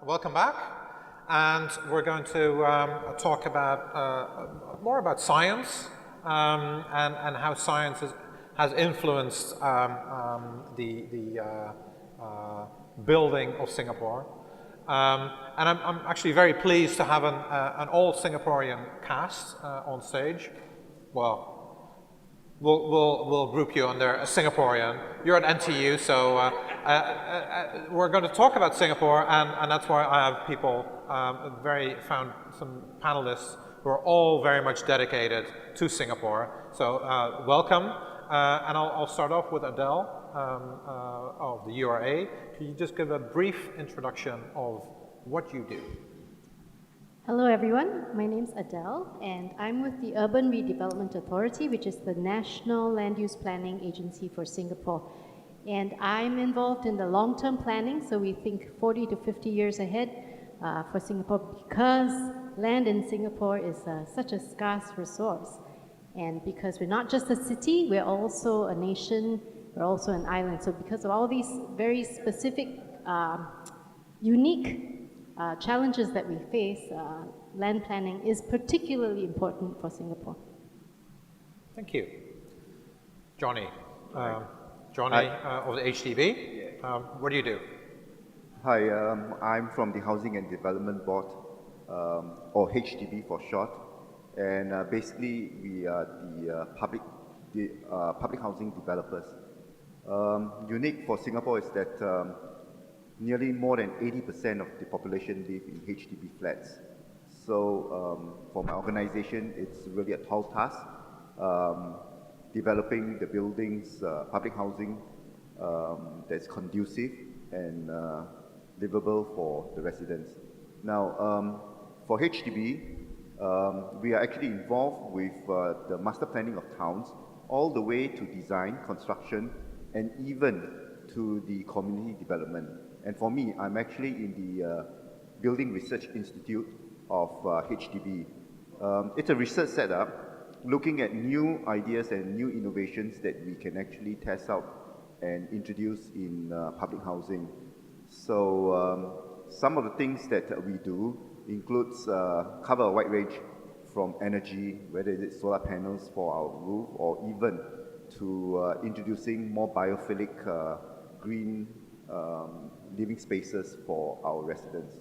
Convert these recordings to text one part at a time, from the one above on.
Welcome back, and we're going to talk about more about science and how science has influenced the building of Singapore. And I'm actually very pleased to have an all Singaporean cast on stage. Well, we'll group you under a Singaporean. You're at NTU, so we're going to talk about Singapore, and that's why I have people, found some panelists who are all very much dedicated to Singapore. So welcome, and I'll start off with Adele of the URA. Can you just give a brief introduction of what you do? Hello everyone, my name's Adele and I'm with the Urban Redevelopment Authority, which is the National Land Use Planning Agency for Singapore. And I'm involved in the long-term planning, so we think 40 to 50 years ahead for Singapore, because land in Singapore is such a scarce resource. And because we're not just a city, we're also a nation, we're also an island. So because of all these very specific, unique challenges that we face, land planning is particularly important for Singapore. Thank you. Johnny. Johnny of the HDB. What do you do? Hi, I'm from the Housing and Development Board, or HDB for short. And basically, we are the public housing developers. Unique for Singapore is that nearly more than 80% of the population live in HDB flats. So for my organization, it's really a tall task, developing the buildings, public housing that's conducive and livable for the residents. Now, for HDB, we are actually involved with the master planning of towns, all the way to design, construction, and even to the community development. And for me, I'm actually in the Building Research Institute of HDB. It's a research setup looking at new ideas and new innovations that we can actually test out and introduce in public housing. So some of the things that we do includes cover a wide range from energy, whether it's solar panels for our roof, or even to introducing more biophilic green living spaces for our residents.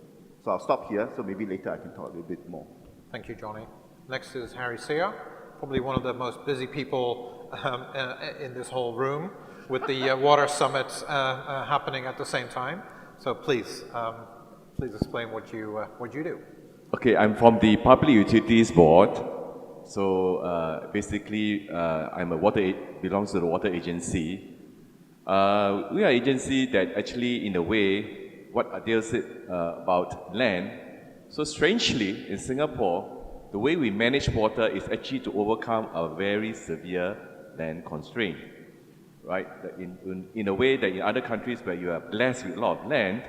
So I'll stop here, so maybe later I can talk a little bit more. Thank you, Johnny. Next is Seah, probably one of the most busy people in this whole room, with the water summit happening at the same time. So please explain what you do. Okay, I'm from the Public Utilities Board. So basically, belongs to the water agency. We are an agency that actually, in a way, what Adele said about land. So strangely, in Singapore, the way we manage water is actually to overcome a very severe land constraint, right? In a way that in other countries where you are blessed with a lot of land,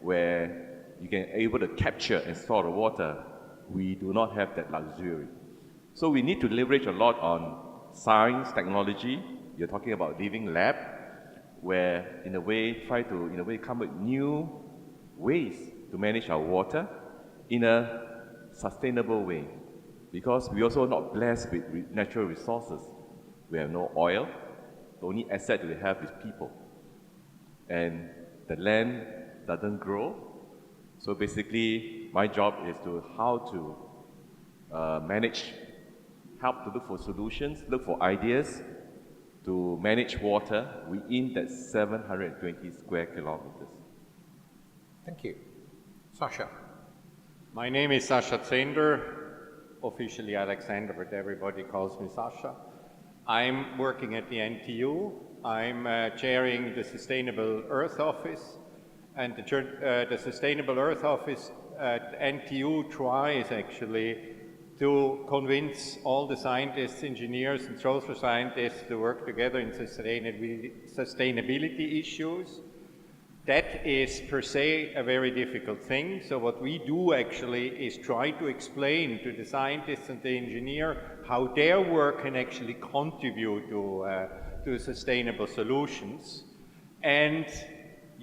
where you can able to capture and store the water, we do not have that luxury. So we need to leverage a lot on science, technology. You're talking about living lab, where in a way try to come with new ways to manage our water in a sustainable way, because we also not blessed with natural resources. We have no oil. The only asset we have is people, and the land doesn't grow. So basically, my job is how to manage, help to look for solutions, look for ideas to manage water within that 720 square kilometers. Thank you. Sasha. My name is Alexander Zehnder, officially Alexander, but everybody calls me Sasha. I'm working at the NTU. I'm chairing the Sustainable Earth Office, and the Sustainable Earth Office at NTU tries actually to convince all the scientists, engineers, and social scientists to work together in sustainability issues. That is per se a very difficult thing. So what we do actually is try to explain to the scientists and the engineer how their work can actually contribute to sustainable solutions. And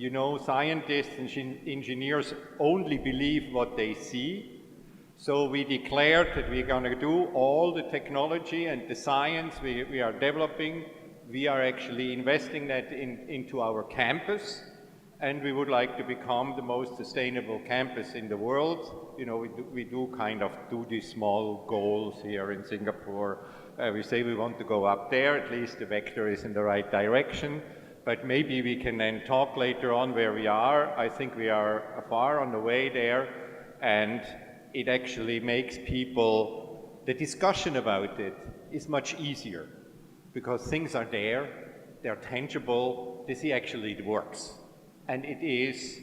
you know, scientists and engineers only believe what they see. So we declared that we're going to do all the technology and the science we are developing. We are actually investing that into our campus, and we would like to become the most sustainable campus in the world. You know, we do kind of do these small goals here in Singapore. We say we want to go up there, at least the vector is in the right direction. But maybe we can then talk later on where we are. I think we are far on the way there, and it actually makes people, the discussion about it is much easier because things are there, they're tangible, they see actually it works. And it is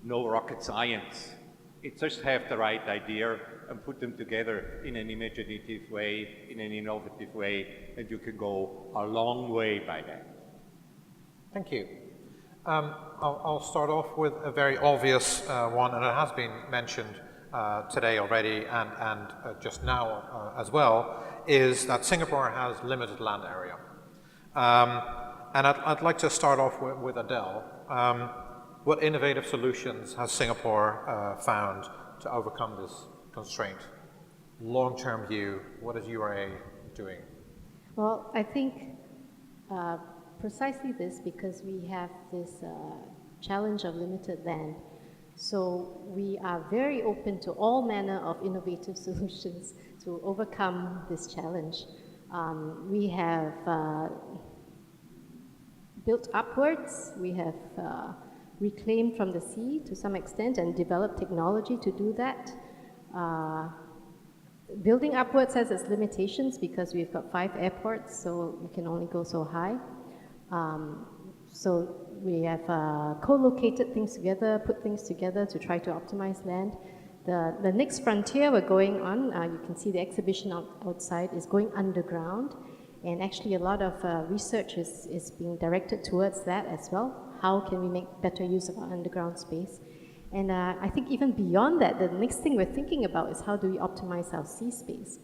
no rocket science. It just have the right idea and put them together in an imaginative way, in an innovative way, and you can go a long way by that. Thank you. I'll start off with a very obvious one, and it has been mentioned today already and just now as well, is that Singapore has limited land area. And I'd like to start off with Adele. What innovative solutions has Singapore found to overcome this constraint? Long-term view, what is URA doing? Well, I think precisely this, because we have this challenge of limited land. So we are very open to all manner of innovative solutions to overcome this challenge. We have built upwards, we have reclaimed from the sea to some extent and developed technology to do that. Building upwards has its limitations because we've got 5 airports, so we can only go so high. So we have co-located things together, put things together to try to optimize land. The next frontier we're going on, you can see the exhibition outside, is going underground. And actually a lot of research is being directed towards that as well. How can we make better use of our underground space? And I think even beyond that, the next thing we're thinking about is how do we optimize our sea space?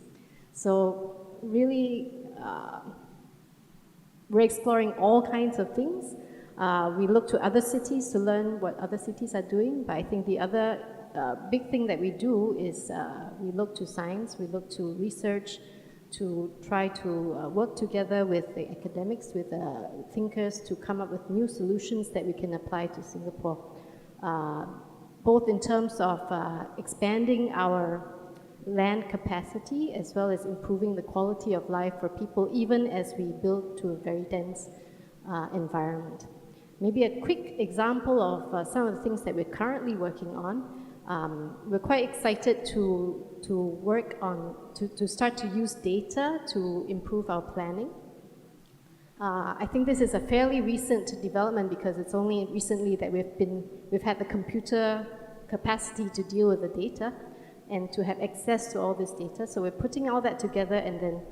So really, we're exploring all kinds of things. We look to other cities to learn what other cities are doing, but I think the other big thing that we do is we look to science, we look to research, to try to work together with the academics, with thinkers to come up with new solutions that we can apply to Singapore, both in terms of expanding our land capacity as well as improving the quality of life for people, even as we build to a very dense environment. Maybe a quick example of some of the things that we're currently working on. We're quite excited to work on, to start to use data to improve our planning. I think this is a fairly recent development because it's only recently that we've had the computer capacity to deal with the data and to have access to all this data. So we're putting all that together and then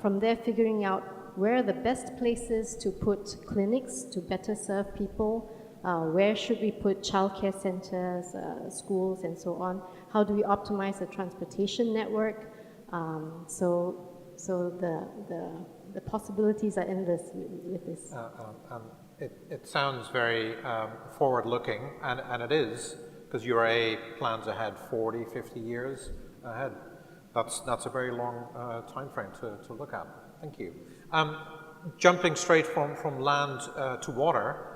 from there figuring out where are the best places to put clinics to better serve people. Where should we put childcare centers, schools, and so on? How do we optimize the transportation network? So the possibilities are endless with this. It sounds very forward-looking, and it is, because URA plans ahead 40, 50 years ahead. That's a very long time frame to look at. Thank you. Jumping straight from land to water,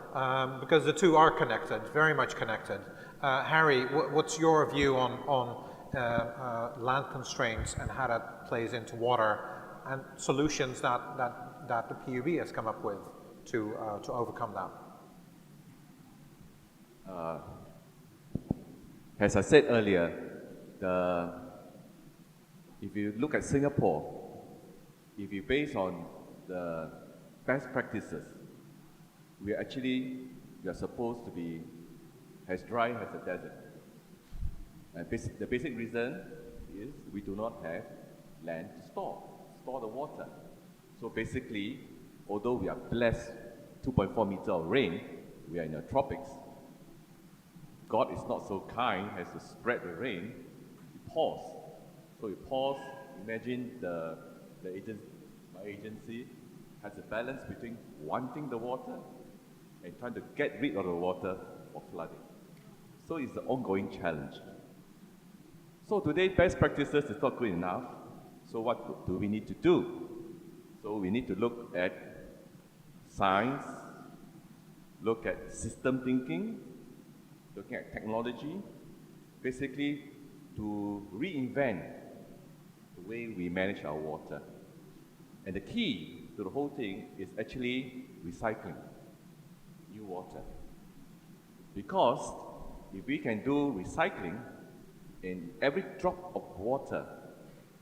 because the two are connected, very much connected. Harry, what's your view on land constraints and how that plays into water and solutions that the PUB has come up with to overcome that? As I said earlier, if you look at Singapore, if you base on the best practices, we are supposed to be as dry as a desert. And the basic reason is we do not have land to store the water. So basically, although we are blessed 2.4 meters of rain, we are in the tropics. God is not so kind as to spread the rain. He pours. So he pours. Imagine my agency has a balance between wanting the water and trying to get rid of the water for flooding. So it's an ongoing challenge. So today, best practices is not good enough. So what do we need to do? So we need to look at science, look at system thinking, looking at technology, basically to reinvent the way we manage our water. And the key to the whole thing is actually recycling new water. Because if we can do recycling in every drop of water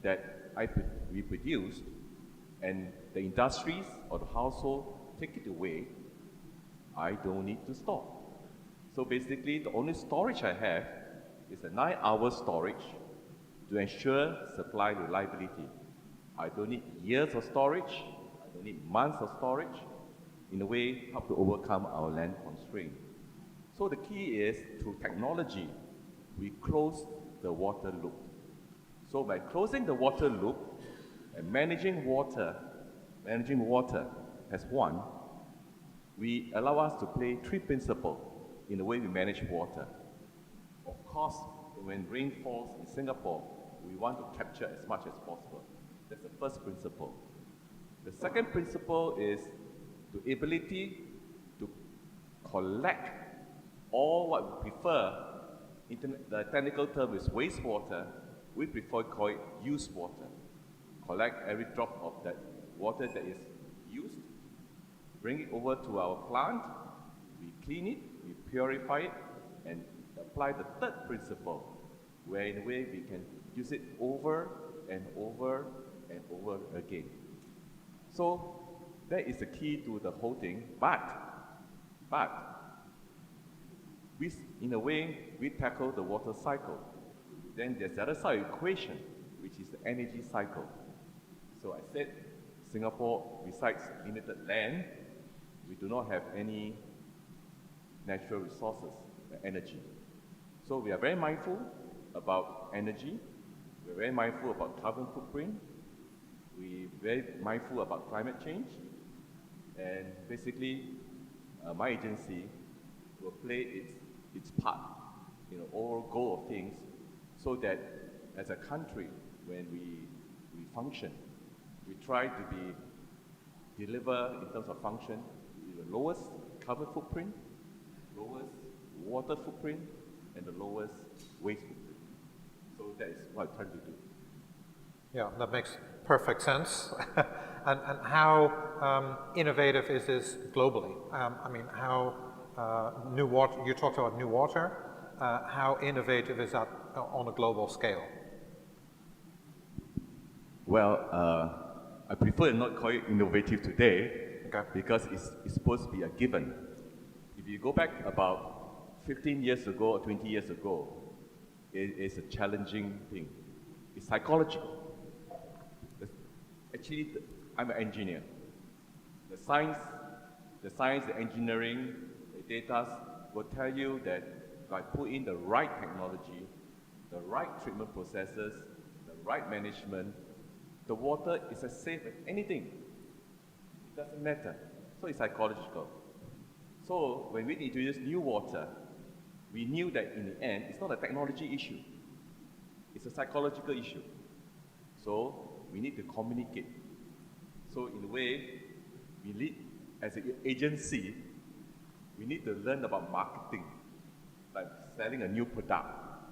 that we produce, and the industries or the household take it away, I don't need to store. So basically, the only storage I have is a 9-hour storage to ensure supply reliability. I don't need years of storage, I don't need months of storage, in a way, help to overcome our land constraint. So the key is, through technology, we close the water loop. So by closing the water loop and managing water as one, we allow us to play 3 principles in the way we manage water. Of course, when rain falls in Singapore, we want to capture as much as possible. That's the first principle. The second principle is the ability to collect all what we prefer. The technical term is wastewater. We prefer to call it used water. Collect every drop of that water that is used, bring it over to our plant, we clean it, we purify it, and apply the third principle, where in a way we can use it over and over and over again. So that is the key to the whole thing, but we, in a way, we tackle the water cycle. Then there's the other side of the equation, which is the energy cycle. So I said, Singapore, besides limited land, we do not have any natural resources, energy. So we are very mindful about energy. We're very mindful about carbon footprint. We're very mindful about climate change. And basically, my agency will play its part in the overall goal of things, so that as a country, when we function, we try to deliver in terms of function the lowest carbon footprint, lowest water footprint, and the lowest waste footprint. So that is what I'm trying to do. Yeah, that makes perfect sense. and how innovative is this globally? I mean, how new water, you talked about new water, how innovative is that on a global scale? Well, I prefer not call it innovative today, okay, because it's supposed to be a given. If you go back about 15 years ago or 20 years ago, it is a challenging thing. It's psychological. Actually, I'm an engineer. The science, the engineering, the data will tell you that if I put in the right technology, the right treatment processes, the right management, the water is as safe as anything. It doesn't matter. So it's psychological. So when we introduced new water, we knew that in the end, it's not a technology issue. It's a psychological issue. So we need to communicate. So in a way, we need, as an agency, we need to learn about marketing, like selling a new product,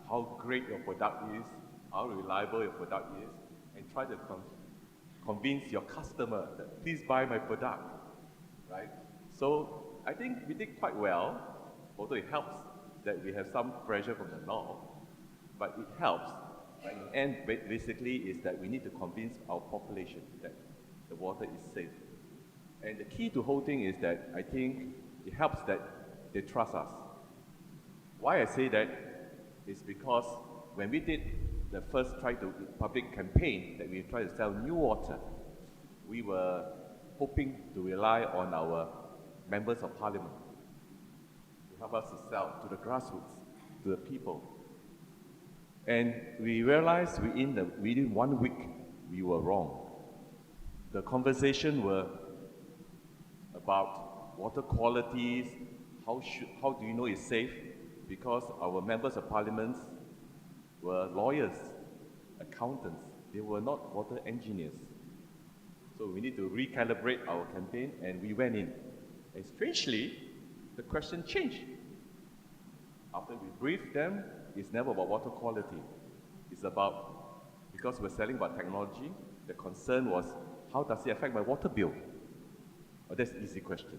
how great your product is, how reliable your product is, and try to convince your customer that please buy my product, right? So I think we did quite well, although it helps that we have some pressure from the law, but it helps. Right? In the end, basically, is that we need to convince our population that the water is safe. And the key to the whole thing is that I think it helps that they trust us. Why I say that is because when we did the first public campaign that we tried to sell new water, we were hoping to rely on our members of parliament to help us to sell to the grassroots, to the people. And we realized within 1 week, we were wrong. The conversation were about water qualities, how do you know it's safe? Because our members of parliament were lawyers, accountants. They were not water engineers. So we need to recalibrate our campaign, and we went in. And strangely, the question changed. After we briefed them, it's never about water quality. It's about, because we're selling about technology, the concern was, how does it affect my water bill? Oh, that's an easy question.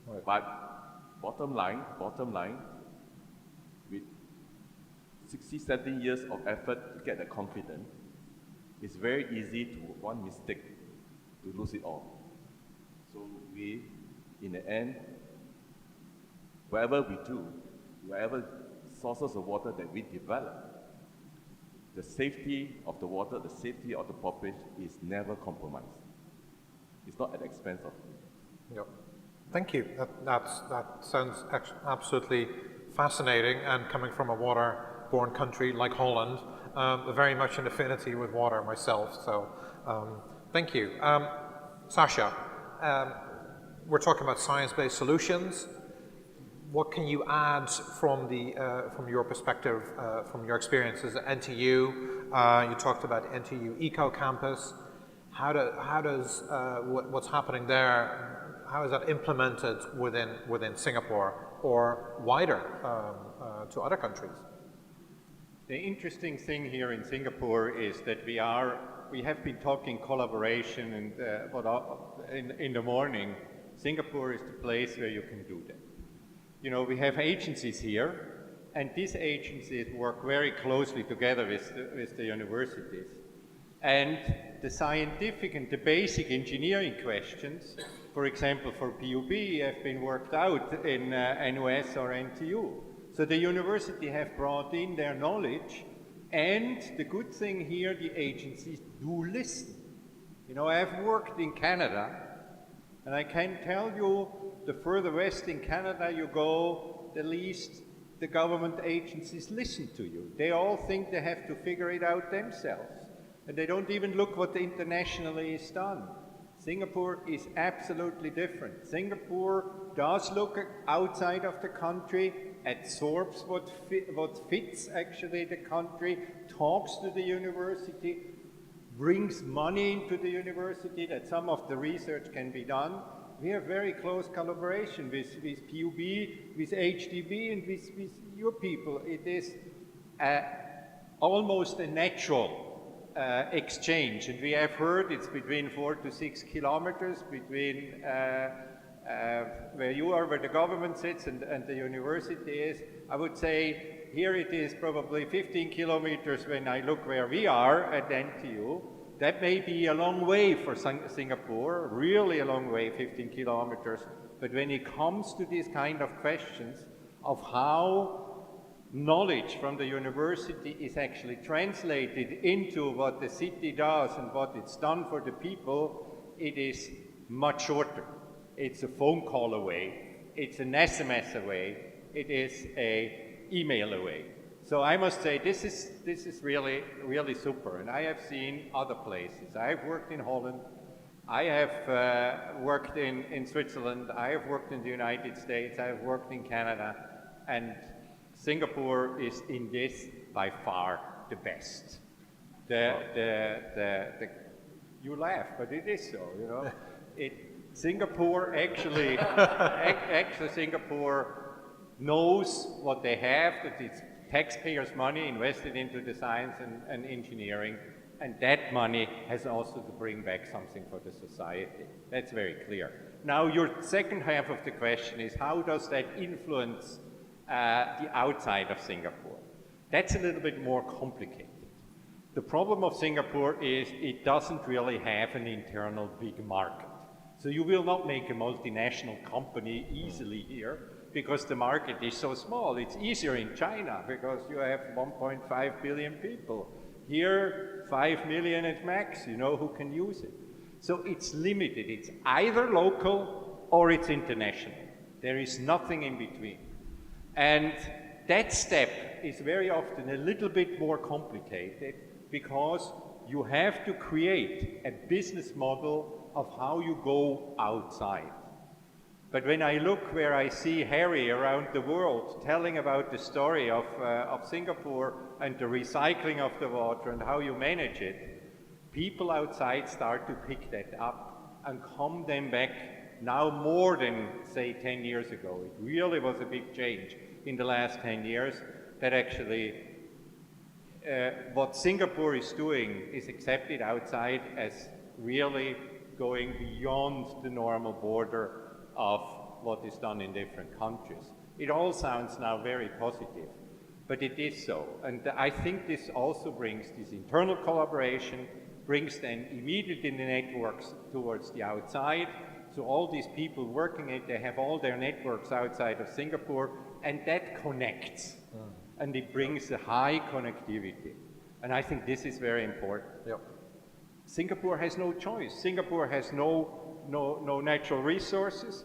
Right. But bottom line, with 60, 70 years of effort to get the confidence, it's very easy to, one mistake, to lose it all. So we, in the end, whatever we do, whatever sources of water that we develop, the safety of the water, the safety of the population is never compromised. It's not at the expense of it. Yep. Thank you. That sounds absolutely fascinating, and coming from a water-borne country like Holland, very much in affinity with water myself, so thank you. Sasha, we're talking about science-based solutions. What can you add from your perspective, from your experiences at NTU? You talked about NTU Eco Campus. How does what's happening there, how is that implemented within Singapore or wider to other countries? The interesting thing here in Singapore is that we have been talking collaboration, and in the morning, Singapore is the place where you can do that. You know, we have agencies here, and these agencies work very closely together with the universities. And the scientific and the basic engineering questions, for example, for PUB, have been worked out in NUS or NTU. So the university have brought in their knowledge, and the good thing here, the agencies do listen. You know, I've worked in Canada, and I can tell you, the further west in Canada you go, the least the government agencies listen to you. They all think they have to figure it out themselves. And they don't even look what internationally is done. Singapore is absolutely different. Singapore does look outside of the country, absorbs what fits actually the country, talks to the university, brings money into the university that some of the research can be done. We have very close collaboration with PUB, with HDB, and with your people. It is almost a natural exchange, and we have heard it's between 4 to 6 kilometers between where you are, where the government sits, and the university is. I would say here it is probably 15 kilometers when I look where we are at NTU. That may be a long way for Singapore, really a long way, 15 kilometers. But when it comes to these kind of questions of how knowledge from the university is actually translated into what the city does and what it's done for the people, it is much shorter. It's a phone call away, it's an SMS away, it is an email away. So I must say this is really, really super, and I have seen other places. I have worked in Holland, I have worked in Switzerland, I have worked in the United States, I have worked in Canada, and Singapore is in this by far the best. You laugh, but it is so, you know. Singapore actually, Singapore knows what they have, that it's taxpayers' money invested into the science and engineering, and that money has also to bring back something for the society. That's very clear. Now, your second half of the question is, how does that influence the outside of Singapore? That's a little bit more complicated. The problem of Singapore is it doesn't really have an internal big market. So you will not make a multinational company easily here, because the market is so small. It's easier in China because you have 1.5 billion people. Here, 5 million at max, you know, who can use it. So it's limited. It's either local or it's international. There is nothing in between. And that step is very often a little bit more complicated because you have to create a business model of how you go outside. But when I look where I see Harry around the world telling about the story of Singapore and the recycling of the water and how you manage it, people outside start to pick that up and come then back now more than, say, 10 years ago. It really was a big change in the last 10 years that actually what Singapore is doing is accepted outside as really going beyond the normal border of what is done in different countries. It all sounds now very positive, but it is so. And I think this also brings this internal collaboration, brings then immediately the networks towards the outside. So all these people working it, they have all their networks outside of Singapore, and that connects. And it brings a high connectivity. And I think this is very important. Yep. Singapore has no choice. Singapore has no natural resources,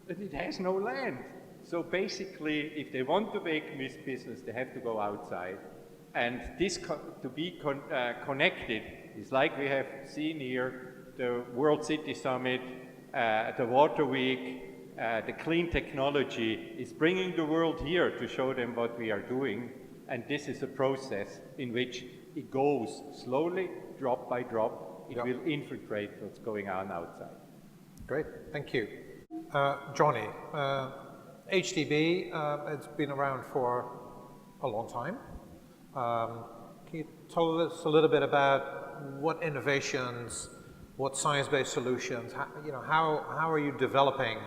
and it has no land. So basically, if they want to make this business, they have to go outside. And this to be connected is like we have seen here, the World City Summit, the Water Week, the clean technology is bringing the world here to show them what we are doing. And this is a process in which it goes slowly, drop by drop. It will infiltrate what's going on outside. Great, thank you. Johnny, HDB, it's been around for a long time. Can you tell us a little bit about what innovations, what science-based solutions, how are you developing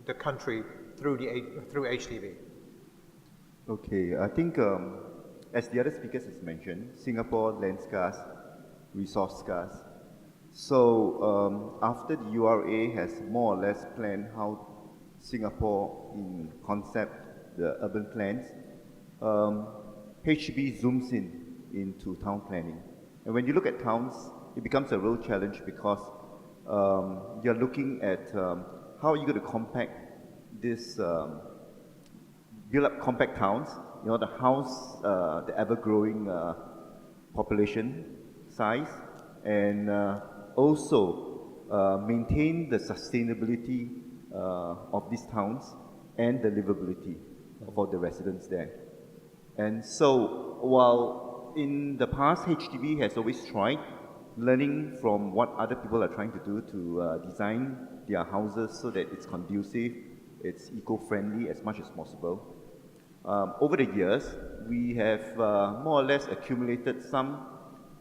the country through HDB? Okay, I think as the other speakers has mentioned, Singapore land scarce, resource scarce. So after the URA has more or less planned how Singapore in concept, the urban plans, HDB zooms into town planning. And when you look at towns, it becomes a real challenge because you're looking at how are you going to compact this, build up compact towns, the house, the ever-growing population size, and also maintain the sustainability of these towns and the livability for the residents there. And so while in the past HDB has always tried learning from what other people are trying to do to design their houses so that it's conducive, it's eco-friendly as much as possible. Over the years, we have more or less accumulated some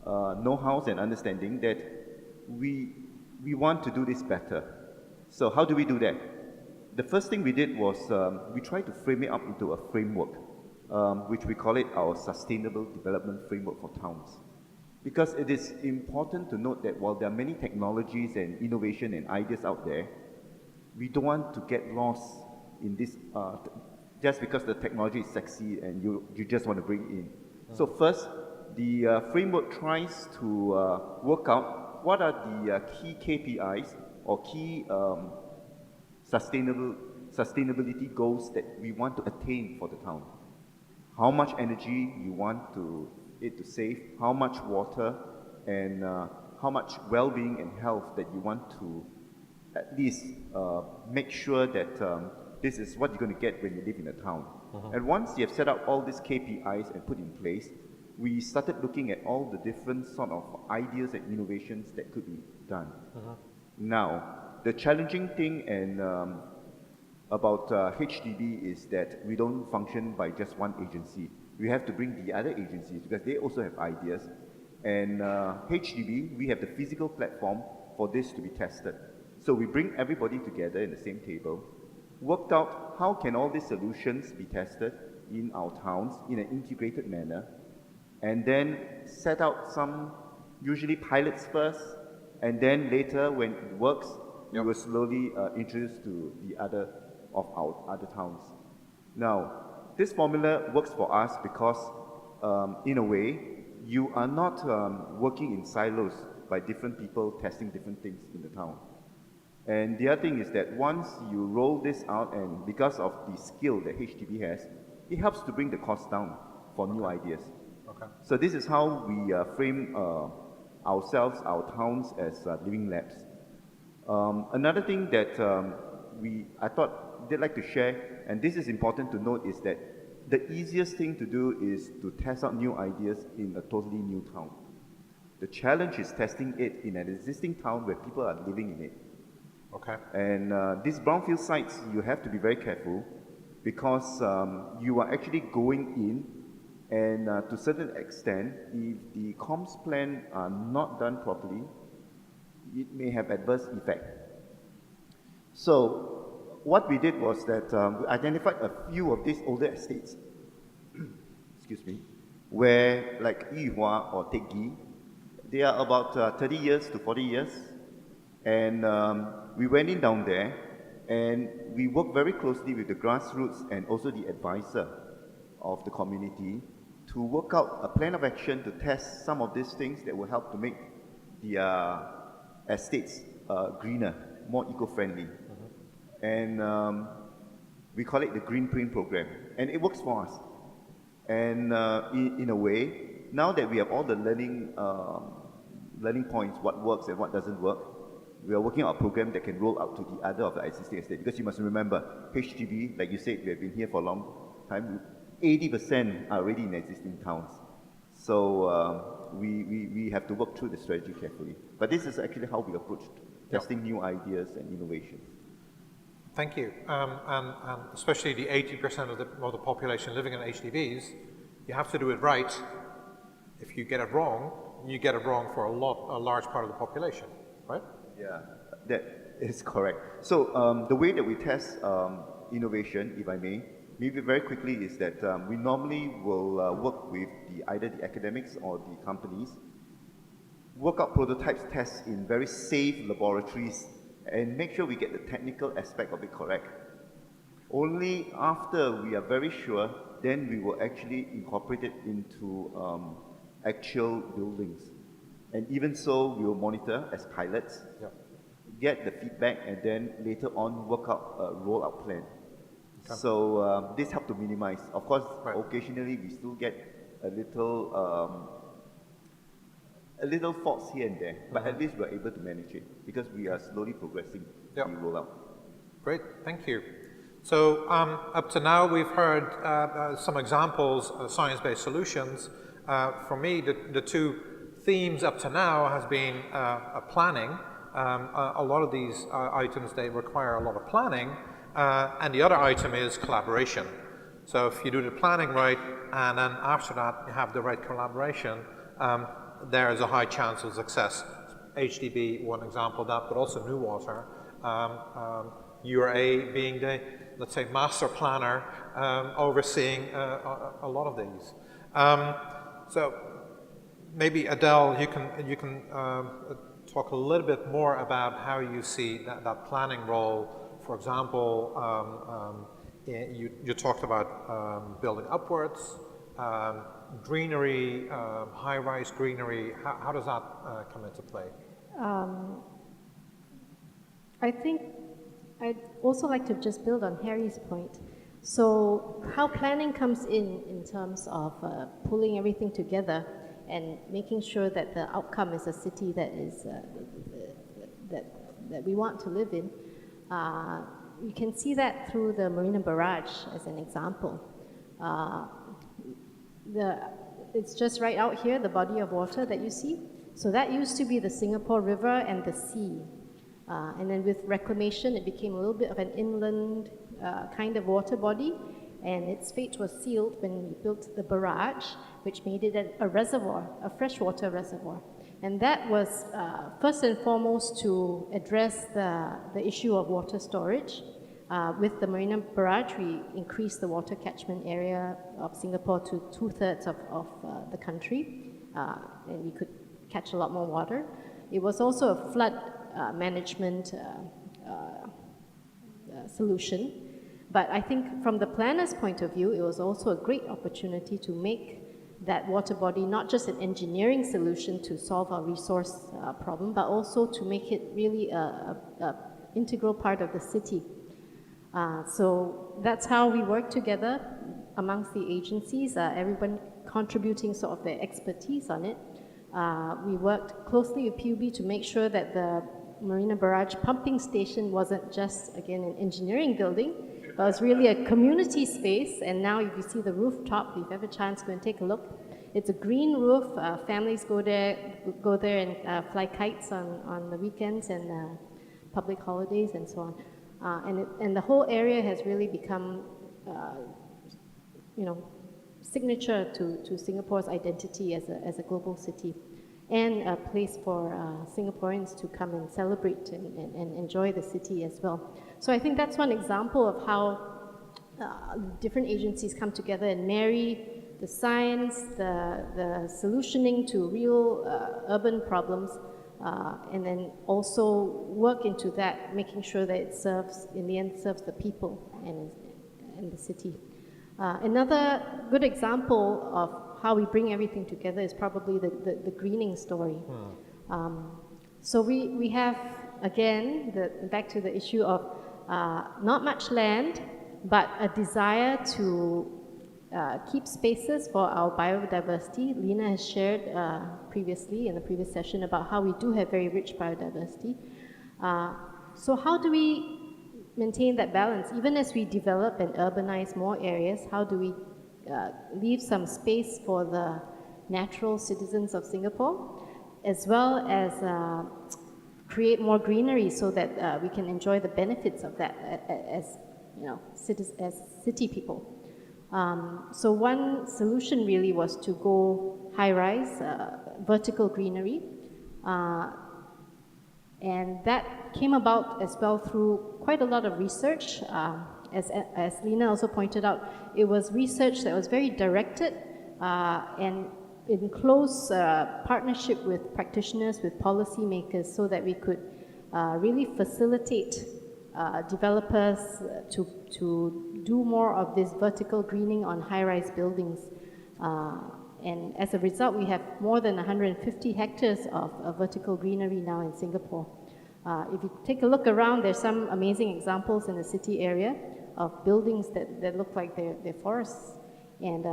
know-how and understanding that we want to do this better. So how do we do that? The first thing we did was we tried to frame it up into a framework, which we call it our Sustainable Development Framework for Towns. Because it is important to note that while there are many technologies and innovation and ideas out there, we don't want to get lost in this just because the technology is sexy and you just want to bring in. So first, the framework tries to work out what are the key KPIs or key sustainability goals that we want to attain for the town. How much energy you want it to save, how much water, and how much well-being and health that you want to at least make sure that this is what you're going to get when you live in a town. And once you have set up all these KPIs and put in place, we started looking at all the different sort of ideas and innovations that could be done. Now, the challenging thing about HDB is that we don't function by just one agency. We have to bring the other agencies because they also have ideas. And HDB, we have the physical platform for this to be tested. So we bring everybody together in the same table, worked out how can all these solutions be tested in our towns in an integrated manner, and then set out some, usually pilots first, and then later when it works, we will slowly introduce to the other of our other towns. Now, this formula works for us because in a way, you are not working in silos by different people testing different things in the town. And the other thing is that once you roll this out, and because of the skill that HDB has, it helps to bring the cost down for new ideas. So this is how we frame ourselves, our towns, as living labs. Another thing that I thought they'd like to share, and this is important to note, is that the easiest thing to do is to test out new ideas in a totally new town. The challenge is testing it in an existing town where people are living in it. Okay. And these brownfield sites, you have to be very careful because you are actually going in, and to a certain extent, if the comms plan are not done properly, it may have adverse effect. So what we did was that we identified a few of these older estates, excuse me, where like Yuhua or Tegi, they are about 30 years to 40 years. And we went in down there and we worked very closely with the grassroots and also the advisor of the community to work out a plan of action to test some of these things that will help to make the estates greener, more eco-friendly. And we call it the Green Print Program. And it works for us. And in a way, now that we have all the learning points, what works and what doesn't work, we are working on a program that can roll out to the other of the existing estates. Because you must remember, HDB, like you said, we have been here for a long time, 80% are already in existing towns. So we have to work through the strategy carefully. But this is actually how we approach testing new ideas and innovations. Thank you. And especially the 80% of the population living in HDBs, you have to do it right. If you get it wrong, you get it wrong for a large part of the population, right? Yeah, that is correct. So the way that we test innovation, if I may, maybe very quickly, is that we normally will work with either the academics or the companies, work out prototypes, tests in very safe laboratories, and make sure we get the technical aspect of it correct. Only after we are very sure, then we will actually incorporate it into actual buildings. And even so, we will monitor as pilots, get the feedback, and then later on work out a rollout plan. Okay. So this helps to minimize. Of course, occasionally we still get a little faults here and there, but at least we're able to manage it because we are slowly progressing the rollout. Great, thank you. So up to now, we've heard some examples of science-based solutions. For me, the two themes up to now has been planning. A lot of these items, they require a lot of planning, and the other item is collaboration. So if you do the planning right, and then after that you have the right collaboration, there is a high chance of success. HDB, one example of that, but also New Water. URA being the, let's say, master planner, overseeing a lot of these. So maybe Adele, you can talk a little bit more about how you see that planning role. For example, you talked about building upwards, greenery, high-rise greenery. How does that come into play? I think I'd also like to just build on Harry's point. So how planning comes in terms of pulling everything together and making sure that the outcome is a city that is that we want to live in. You can see that through the Marina Barrage as an example. It's just right out here, the body of water that you see. So that used to be the Singapore River and the sea. And then with reclamation, it became a little bit of an inland kind of water body, and its fate was sealed when we built the barrage, which made it a reservoir, a freshwater reservoir. And that was first and foremost to address the issue of water storage. With the Marina Barrage, we increased the water catchment area of Singapore to 2/3 of the country, and we could catch a lot more water. It was also a flood management solution. But I think from the planner's point of view, it was also a great opportunity to make that water body not just an engineering solution to solve our resource problem, but also to make it really a integral part of the city. So that's how we work together amongst the agencies, everyone contributing sort of their expertise on it. We worked closely with PUB to make sure that the Marina Barrage pumping station wasn't just, again, an engineering building, but it was really a community space. And now if you see the rooftop, if you have a chance, go and take a look. It's a green roof. Families go there and fly kites on the weekends and public holidays and so on. And the whole area has really become, signature to Singapore's identity as a global city, and a place for Singaporeans to come and celebrate and enjoy the city as well. So I think that's one example of how different agencies come together and marry the science, the solutioning to real urban problems, and then also work into that, making sure that it serves, in the end, serves the people and the city. Another good example of how we bring everything together is probably the greening story. So we have, again, back to the issue of not much land, but a desire to keep spaces for our biodiversity. Lena has shared previously in the previous session about how we do have very rich biodiversity. So how do we maintain that balance? Even as we develop and urbanize more areas, how do we leave some space for the natural citizens of Singapore, as well as create more greenery so that we can enjoy the benefits of that as city people? So one solution really was to go high-rise, vertical greenery, and that came about as well through quite a lot of research. As Lena also pointed out, it was research that was very directed and in close partnership with practitioners, with policymakers, so that we could really facilitate developers to do more of this vertical greening on high-rise buildings. And as a result, we have more than 150 hectares of vertical greenery now in Singapore. If you take a look around, there's some amazing examples in the city area of buildings that look like they're forests. And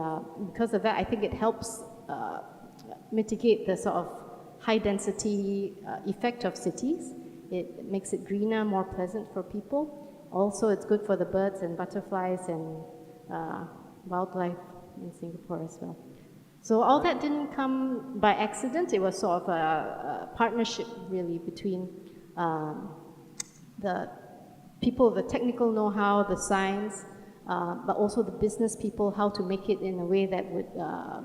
because of that, I think it helps mitigate the sort of high-density effect of cities. It makes it greener, more pleasant for people. Also, it's good for the birds and butterflies and wildlife in Singapore as well. So all that didn't come by accident. It was sort of a partnership, really, between the people, the technical know-how, the science, but also the business people, how to make it in a way that would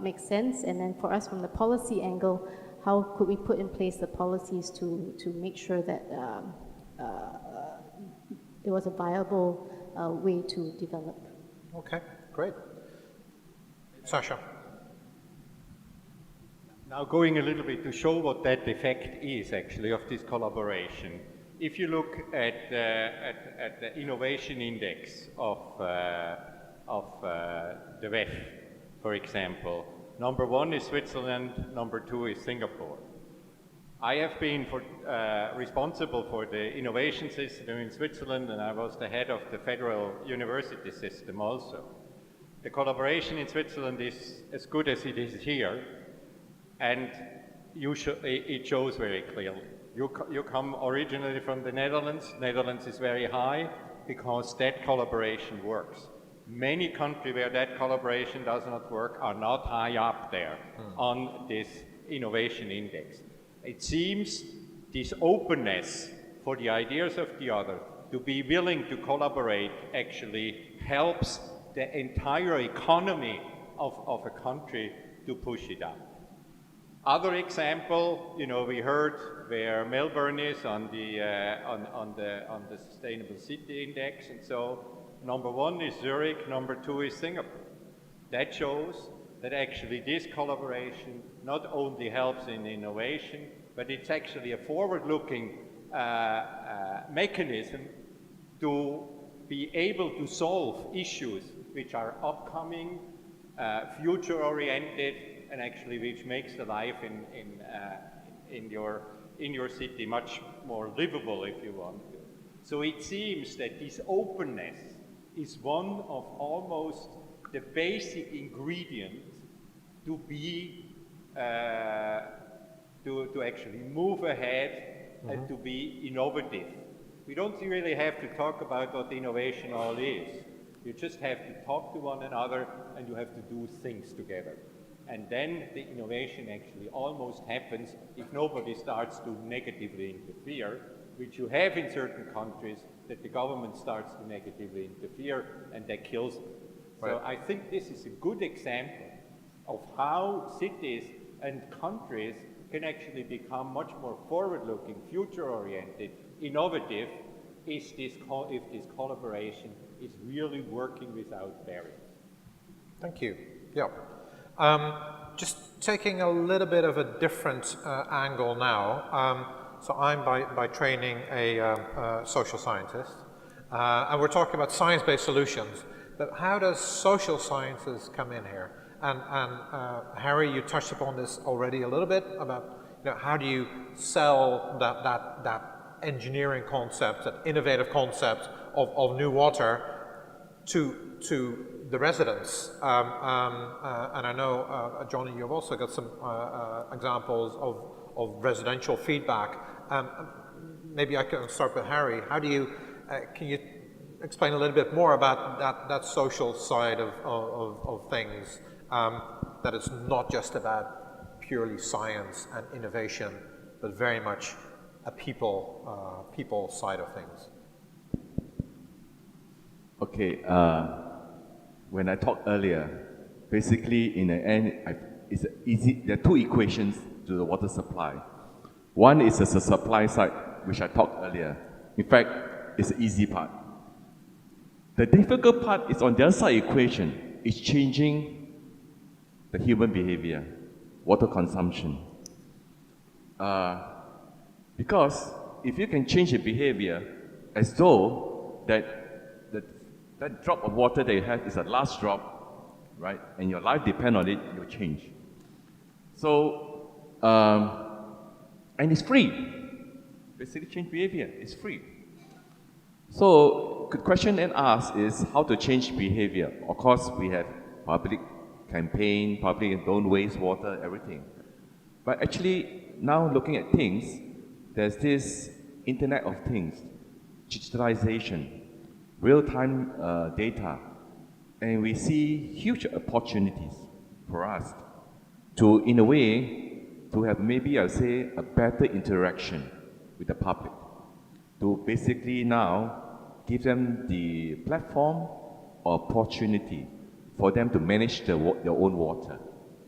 make sense. And then for us, from the policy angle, how could we put in place the policies to make sure that it was a viable way to develop. Okay, great. Sasha. Now going a little bit to show what that effect is actually of this collaboration. If you look at the innovation index of the WEF, for example, number 1 is Switzerland, number 2 is Singapore. I have been responsible for the innovation system in Switzerland, and I was the head of the federal university system also. The collaboration in Switzerland is as good as it is here, and it shows very clearly. You come originally from the Netherlands. Netherlands is very high because that collaboration works. Many countries where that collaboration does not work are not high up there on this innovation index. It seems this openness for the ideas of the other, to be willing to collaborate, actually helps the entire economy of a country to push it up. Other example, we heard where Melbourne is on the Sustainable City Index, and so number 1 is Zurich, number 2 is Singapore. That shows that actually this collaboration not only helps in innovation, but it's actually a forward-looking mechanism to be able to solve issues which are upcoming, future-oriented, and actually which makes the life in your city much more livable, if you want to. So it seems that this openness is one of almost the basic ingredients to be to actually move ahead and to be innovative. We don't really have to talk about what innovation all is. You just have to talk to one another and you have to do things together. And then the innovation actually almost happens if nobody starts to negatively interfere, which you have in certain countries, that the government starts to negatively interfere and that kills them. Right. So I think this is a good example of how cities and countries can actually become much more forward-looking, future-oriented, innovative, if this collaboration is really working without barriers. Thank you. Yeah. Just taking a little bit of a different angle now. So I'm by training a social scientist, and we're talking about science-based solutions. But how does social sciences come in here? And Harry, you touched upon this already a little bit about, you know, how do you sell that engineering concept, that innovative concept of new water to the residents. And I know, Johnny, you've also got some examples of residential feedback. Maybe I can start with Harry. How do you, can you explain a little bit more about that social side of things, that it's not just about purely science and innovation, but very much a people side of things? Okay, when I talked earlier, basically in the end, it's easy. There are two equations to the water supply. One is the supply side, which I talked earlier. In fact, it's the easy part. The difficult part is on the other side equation. It's changing the human behavior, water consumption. Because if you can change the behavior as though that drop of water that you have is the last drop, right? And your life depends on it, you'll change. So, and it's free. Basically, change behavior is free. So, the question then asked is how to change behavior. Of course, we have public campaign, public don't waste water, everything. But actually, now looking at things, there's this Internet of Things, digitalization, real-time data, and we see huge opportunities for us to, in a way, to have maybe, I'll say, a better interaction with the public, to basically now give them the platform or opportunity for them to manage their own water.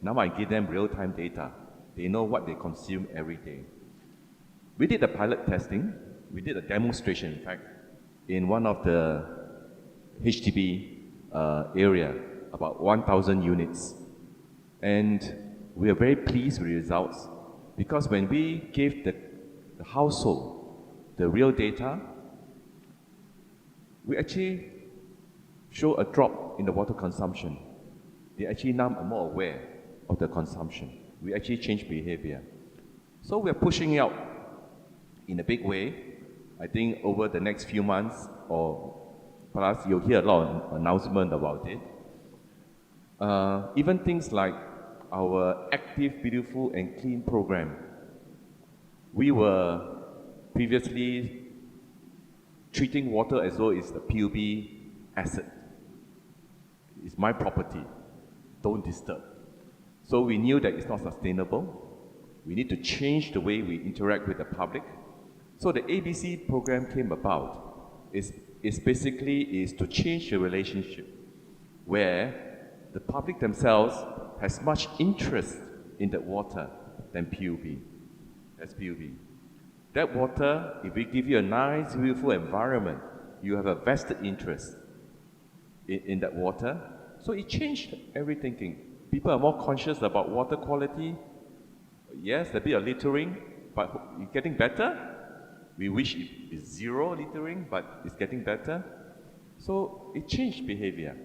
Now I give them real-time data. They know what they consume every day. We did a pilot testing. We did a demonstration, in fact, in one of the HDB area, about 1,000 units. And we are very pleased with the results because when we gave the household the real data, we actually show a drop in the water consumption. They actually now are more aware of the consumption. We actually change behavior. So we're pushing out in a big way. I think over the next few months or plus you'll hear a lot of announcement about it. Even things like our Active, Beautiful and Clean program. We were previously treating water as though it's a PUB asset. It's my property, don't disturb. So we knew that it's not sustainable. We need to change the way we interact with the public. So the ABC program came about. It's basically to change the relationship where the public themselves has much interest in that water than PUB. That's PUB. That water, if we give you a nice, beautiful environment, you have a vested interest in that water. So it changed every thinking. People are more conscious about water quality. Yes, a bit of littering, but it's getting better. We wish it's zero littering, but it's getting better. So it changed behavior.